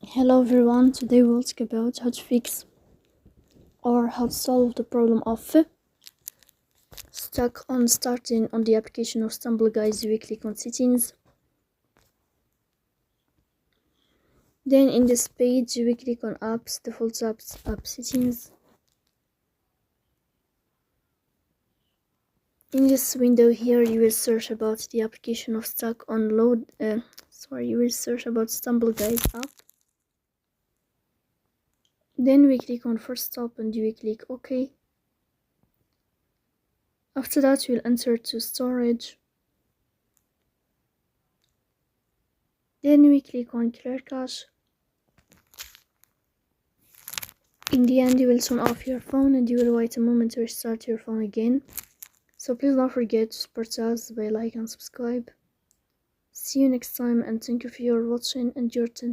Hello everyone, today we'll talk about how to fix or how to solve the problem of stuck on starting on the application of Stumble Guys. We click on settings, then in this page we click on apps, default apps, app settings. In this window here you will search about the application of stuck on you will search about Stumble Guys app. Then we click on first stop and we click OK. After that we'll enter to storage. Then we click on clear cache. In the end you will turn off your phone and you will wait a moment to restart your phone again. So please don't forget to support us by like and subscribe. See you next time and thank you for your watching and your attention.